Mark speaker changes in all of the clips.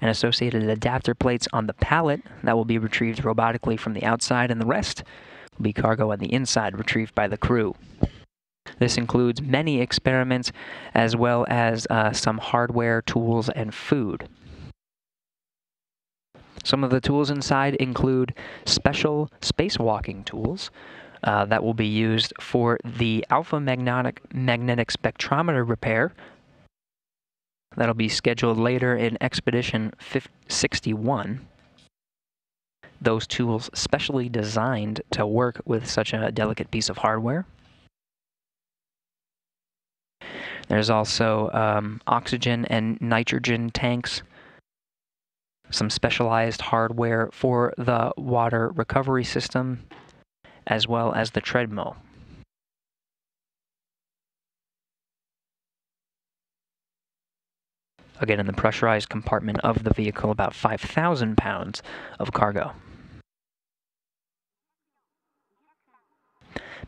Speaker 1: and associated adapter plates on the pallet that will be retrieved robotically from the outside, and the rest will be cargo on the inside retrieved by the crew. This includes many experiments as well as some hardware, tools, and food. Some of the tools inside include special spacewalking tools that will be used for the alpha magnetic spectrometer repair. That'll be scheduled later in Expedition 61. Those tools specially designed to work with such a delicate piece of hardware. There's also oxygen and nitrogen tanks, some specialized hardware for the water recovery system, as well as the treadmill. Again, in the pressurized compartment of the vehicle, about 5,000 pounds of cargo.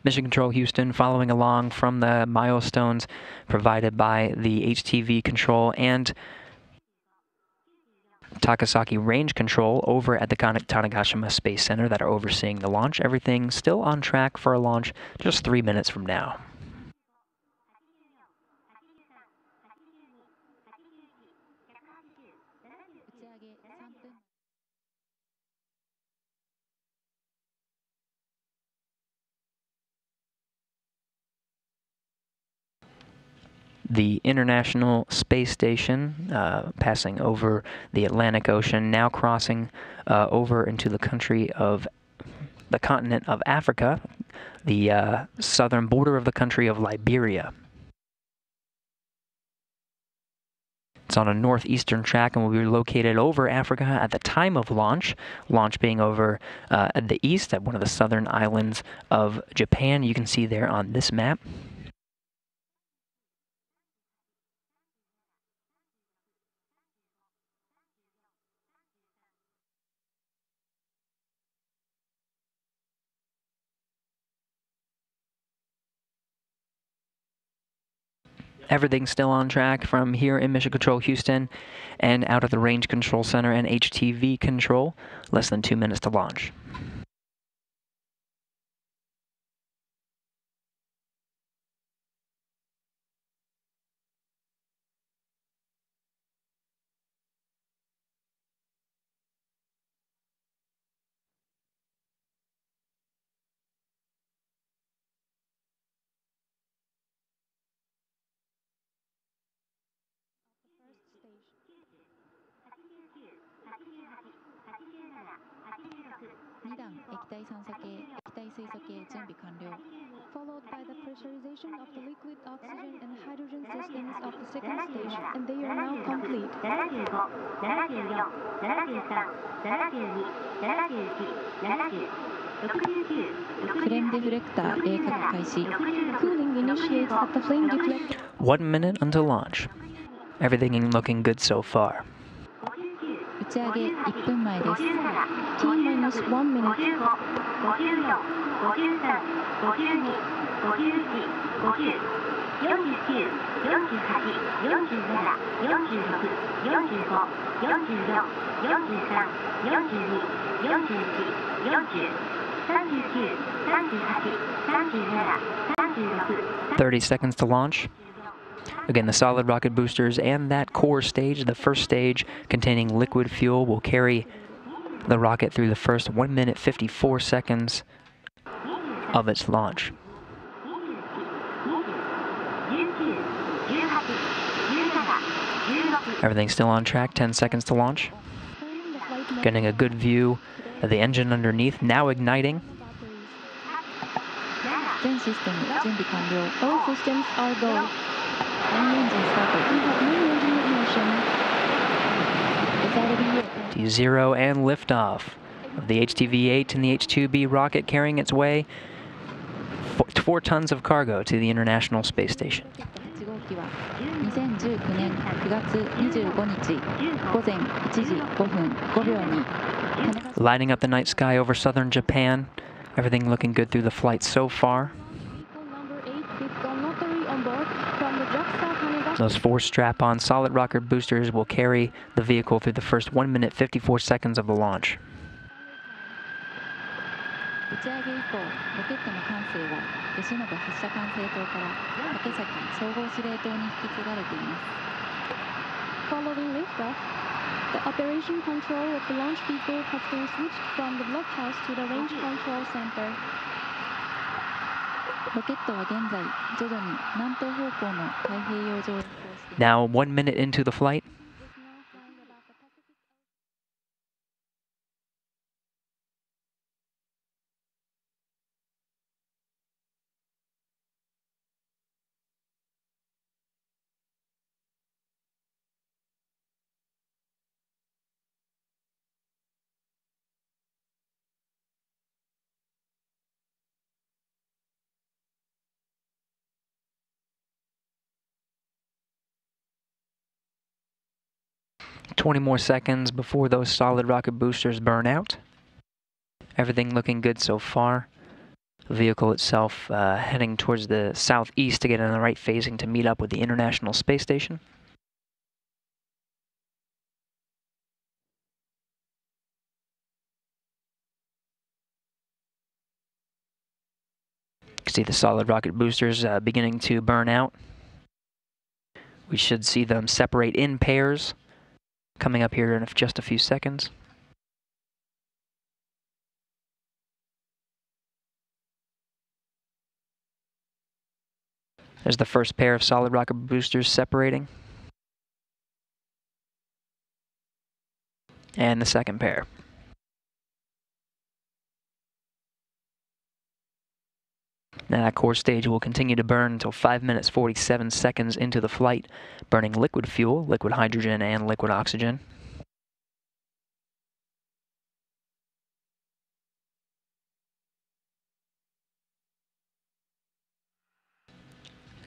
Speaker 1: Mission Control Houston, following along from the milestones provided by the HTV control and Takasaki Range Control over at the Tanegashima Space Center that are overseeing the launch. Everything still on track for a launch just 3 minutes from now. The International Space Station, passing over the Atlantic Ocean, now crossing over into the continent of Africa, the southern border of the country of Liberia. It's on a northeastern track and will be located over Africa at the time of launch being over at the east at one of the southern islands of Japan. You can see there on this map. Everything's still on track from here in Mission Control Houston and out at the Range Control Center and HTV Control. Less than 2 minutes to launch.
Speaker 2: Followed by the pressurization of the liquid oxygen and hydrogen systems of the second stage, and they are now complete.
Speaker 3: クレーンデフレクター冷却開始。Cooling
Speaker 2: initiates at the flame deflector.
Speaker 1: 1 minute until launch. Everything looking good so far.
Speaker 3: 打ち上げ1分前です。
Speaker 2: T-1 minute.
Speaker 1: 30 seconds to launch. Again, the solid rocket boosters and that core stage, the first stage containing liquid fuel, will carry the rocket through the first 1 minute 54 seconds of its launch. Everything's still on track, 10 seconds to launch. Getting a good view of the engine underneath, now igniting.
Speaker 2: All systems are go.
Speaker 1: T0 and liftoff of the HTV-8 and the H2B rocket carrying its way 4 tons of cargo to the International Space Station. Lighting up the night sky over southern Japan. Everything looking good through the flight so far.
Speaker 2: Number 8 with Kounotori on board from the JAXA
Speaker 1: Those 4 strap-on solid rocket boosters will carry the vehicle through the first 1 minute 54 seconds of the launch.
Speaker 3: 打ち上げ以降、ロケットの管制は吉野発射管制塔から竹崎総合司令塔に引き継がれています。
Speaker 2: Following liftoff, the operation control of the launch vehicle has been switched from the blockhouse to the range control center.
Speaker 3: ロケットは現在徐々に南東方向の太平洋上へ飛行しています。
Speaker 1: Now 1 minute into the flight. "20 more seconds before those solid rocket boosters burn out. Everything looking good so far. The vehicle itself heading towards the southeast to get in the right phasing to meet up with the International Space Station. You can see the solid rocket boosters beginning to burn out. We should see them separate in pairs coming up here in just a few seconds. There's the first pair of solid rocket boosters separating. And the second pair. Now that core stage will continue to burn until 5 minutes 47 seconds into the flight, burning liquid fuel, liquid hydrogen, and liquid oxygen.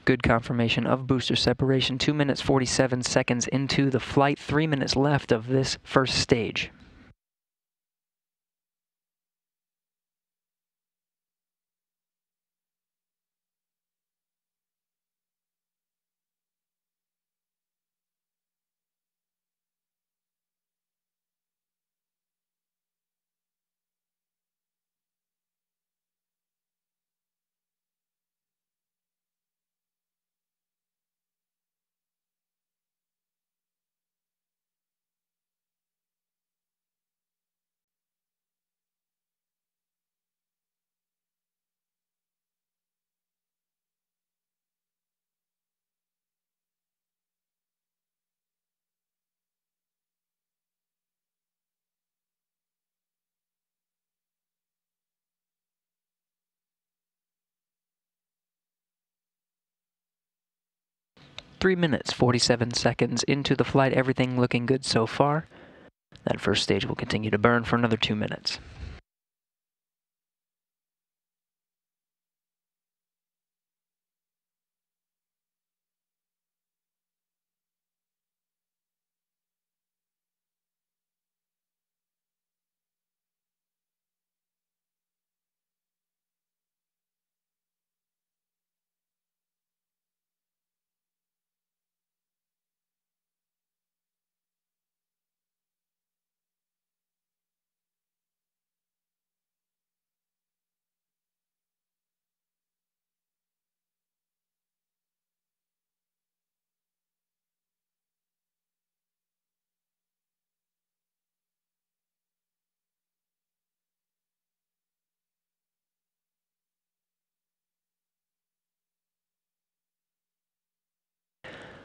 Speaker 1: Good confirmation of booster separation. 2 minutes 47 seconds into the flight, 3 minutes left of this first stage. Three minutes 47 seconds into the flight, everything looking good so far. That first stage will continue to burn for another 2 minutes.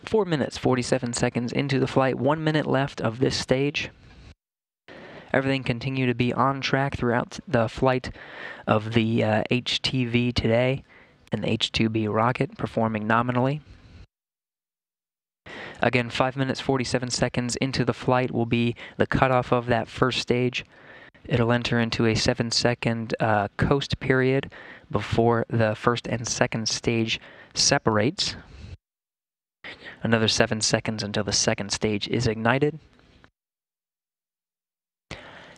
Speaker 1: Four minutes 47 seconds into the flight, 1 minute left of this stage. Everything continued to be on track throughout the flight of the HTV today and the H-2B rocket, performing nominally. Again, 5 minutes 47 seconds into the flight will be the cutoff of that first stage. It'll enter into a 7-second coast period before the first and second stage separates. Another 7 seconds until the second stage is ignited.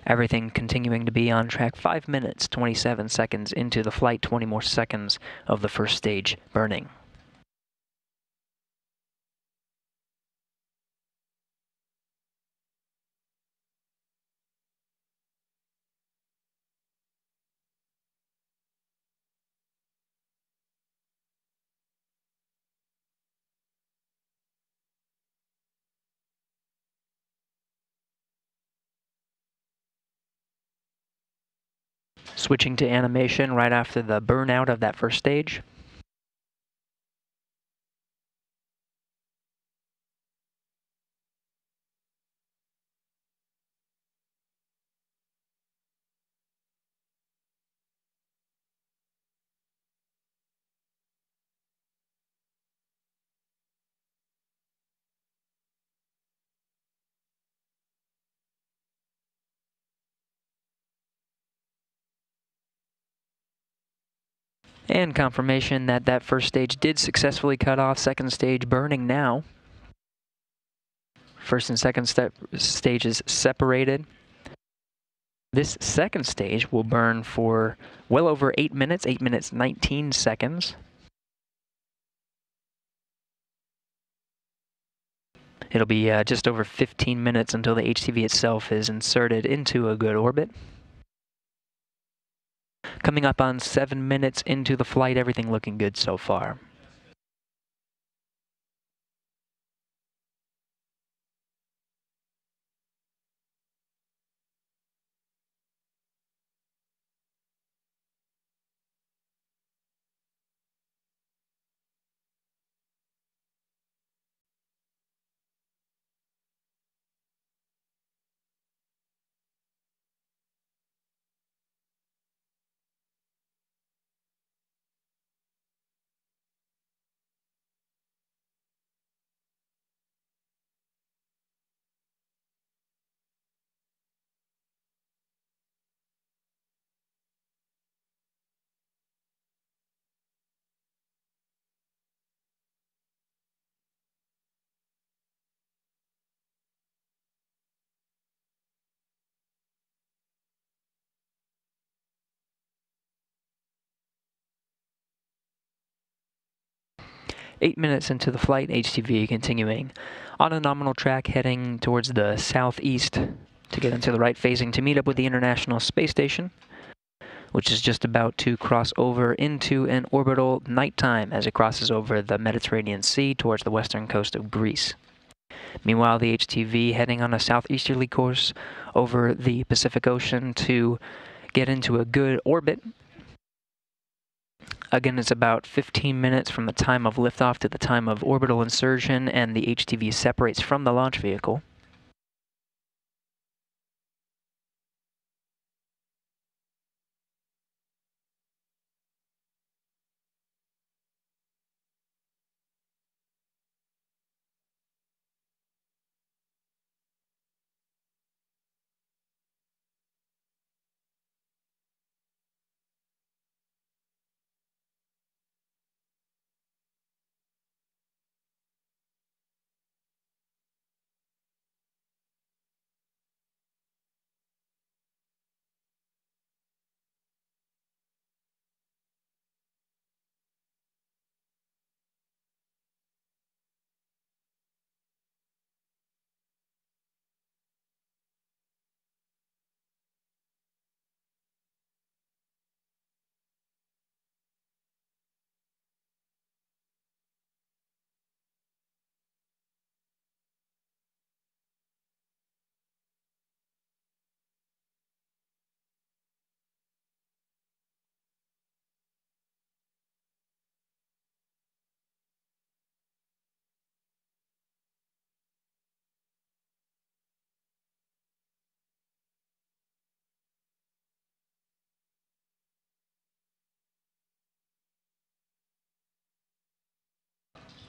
Speaker 1: Everything continuing to be on track. 5 minutes, 27 seconds into the flight, 20 more seconds of the first stage burning. Switching to animation right after the burnout of that first stage. And confirmation that that first stage did successfully cut off. Second stage burning now. First and second stages separated. This second stage will burn for well over 8 minutes, 8 minutes 19 seconds. It'll be just over 15 minutes until the HTV itself is inserted into a good orbit. Coming up on 7 minutes into the flight, everything looking good so far. Eight minutes into the flight, HTV continuing on a nominal track heading towards the southeast to get into the right phasing to meet up with the International Space Station, which is just about to cross over into an orbital nighttime as it crosses over the Mediterranean Sea towards the western coast of Greece. Meanwhile, the HTV heading on a southeasterly course over the Pacific Ocean to get into a good orbit. Again, it's about 15 minutes from the time of liftoff to the time of orbital insertion, and the HTV separates from the launch vehicle.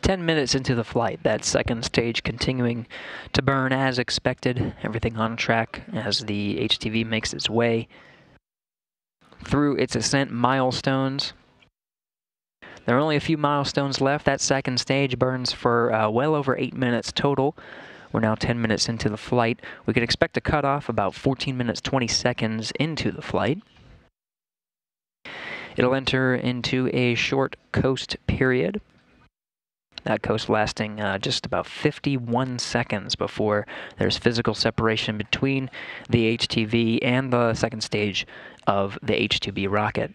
Speaker 1: Ten minutes into the flight, that second stage continuing to burn as expected, everything on track as the HTV makes its way through its ascent milestones. There are only a few milestones left. That second stage burns for well over 8 minutes total. We're now 10 minutes into the flight. We could expect a cutoff about 14 minutes 20 seconds into the flight. It'll enter into a short coast period. That coast lasting just about 51 seconds before there's physical separation between the HTV and the second stage of the H-2B rocket.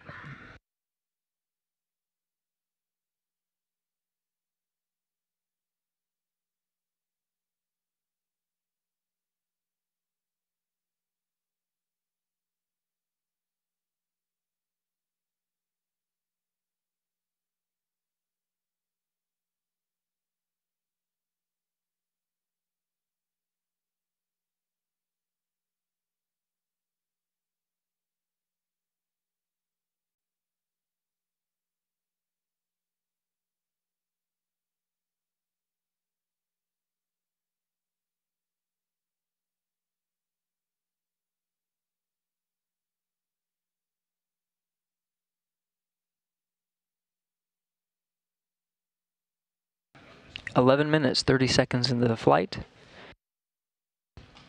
Speaker 1: 11 minutes, 30 seconds into the flight.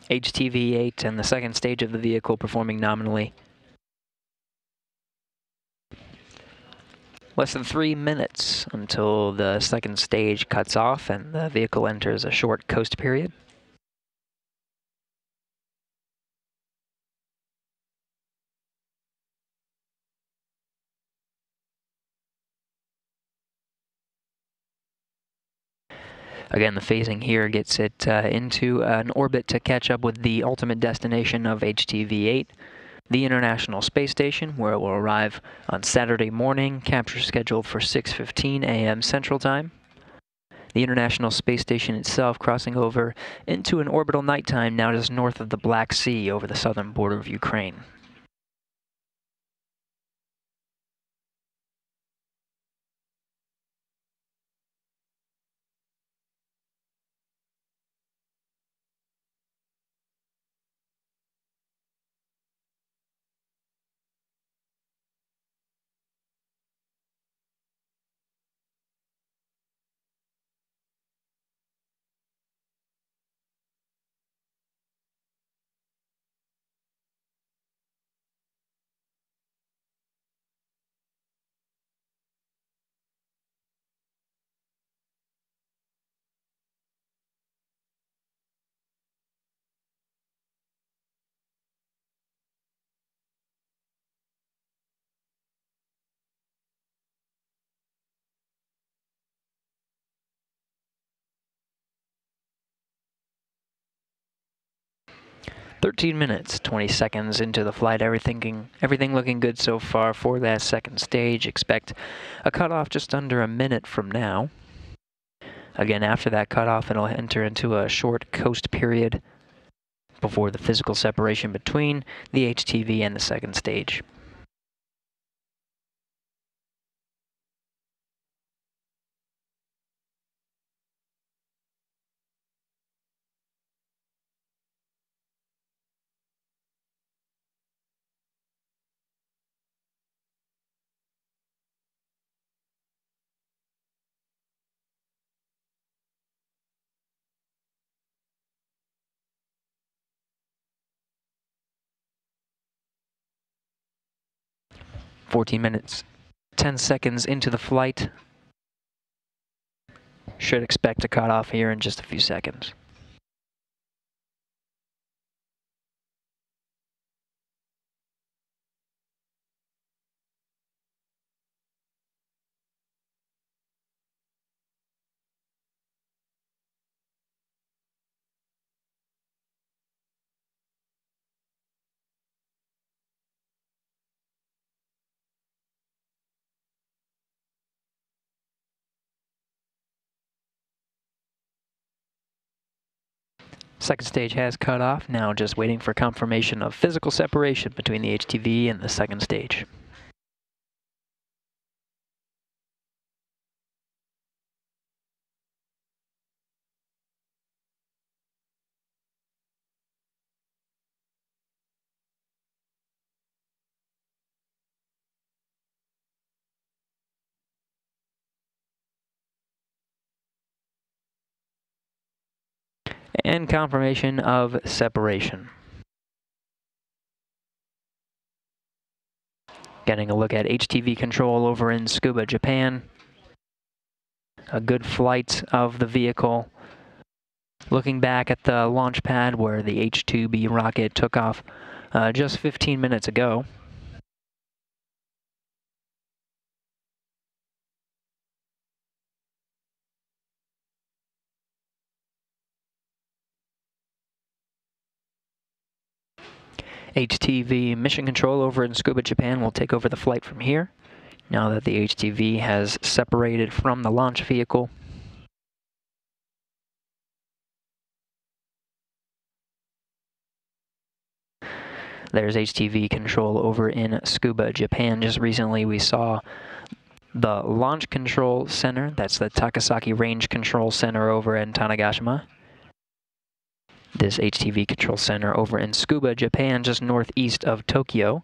Speaker 1: HTV-8 and the second stage of the vehicle performing nominally. Less than 3 minutes until the second stage cuts off and the vehicle enters a short coast period. Again, the phasing here gets it into an orbit to catch up with the ultimate destination of HTV-8, the International Space Station, where it will arrive on Saturday morning, capture scheduled for 6:15 a.m. Central Time. The International Space Station itself crossing over into an orbital nighttime now just north of the Black Sea over the southern border of Ukraine. "13 minutes, 20 seconds into the flight, everything looking good so far for that second stage. Expect a cutoff just under a minute from now. Again, after that cutoff, it'll enter into a short coast period before the physical separation between the HTV and the second stage. "14 minutes, 10 seconds into the flight. Should expect a cutoff here in just a few seconds. Second stage has cut off, now just waiting for confirmation of physical separation between the HTV and the second stage. And confirmation of separation. Getting a look at HTV control over in Tsukuba, Japan. A good flight of the vehicle. Looking back at the launch pad where the H-2B rocket took off just 15 minutes ago. HTV mission control over in Tsukuba, Japan will take over the flight from here, now that the HTV has separated from the launch vehicle. There's HTV control over in Tsukuba, Japan. Just recently we saw the Launch Control Center, that's the Takasaki Range Control Center over in Tanegashima. This HTV Control Center over in Tsukuba, Japan, just northeast of Tokyo.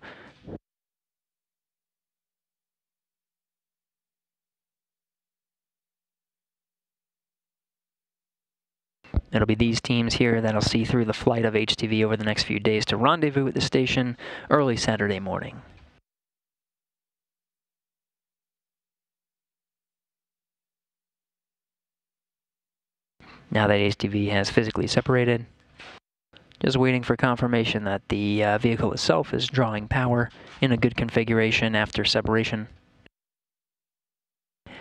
Speaker 1: It'll be these teams here that'll see through the flight of HTV over the next few days to rendezvous at the station early Saturday morning. Now that HTV has physically separated, just waiting for confirmation that the vehicle itself is drawing power in a good configuration after separation.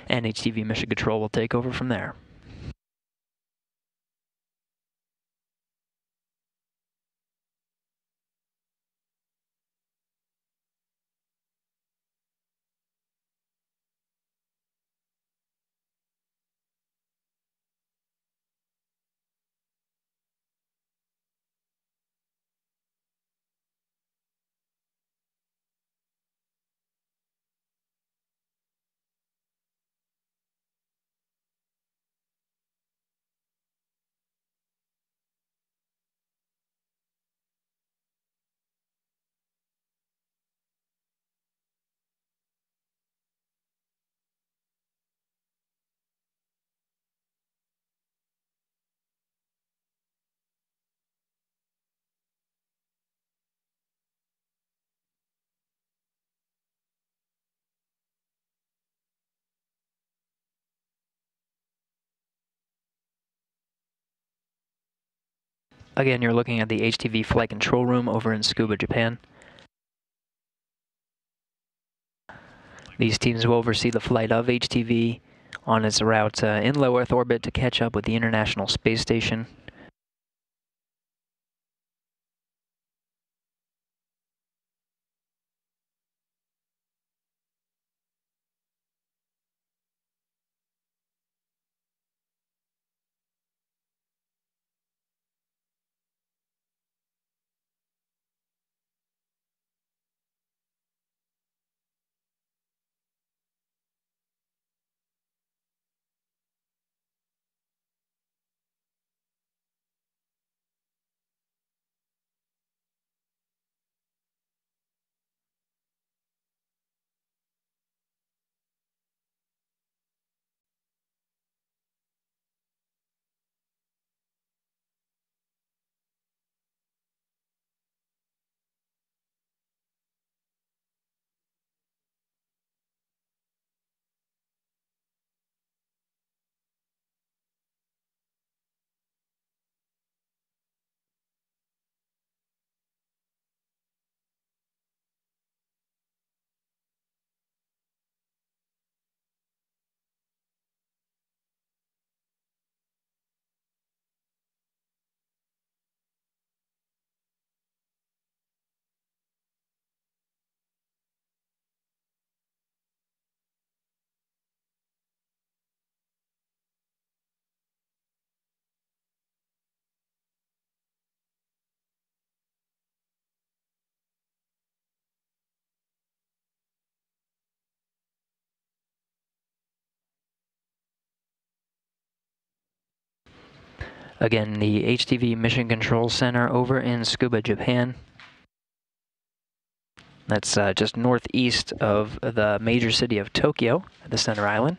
Speaker 1: And HTV Mission Control will take over from there. Again, you're looking at the HTV flight control room over in Tsukuba, Japan. These teams will oversee the flight of HTV on its route in low Earth orbit to catch up with the International Space Station. Again, the HTV Mission Control Center over in Tsukuba, Japan. That's just northeast of the major city of Tokyo, at the center island.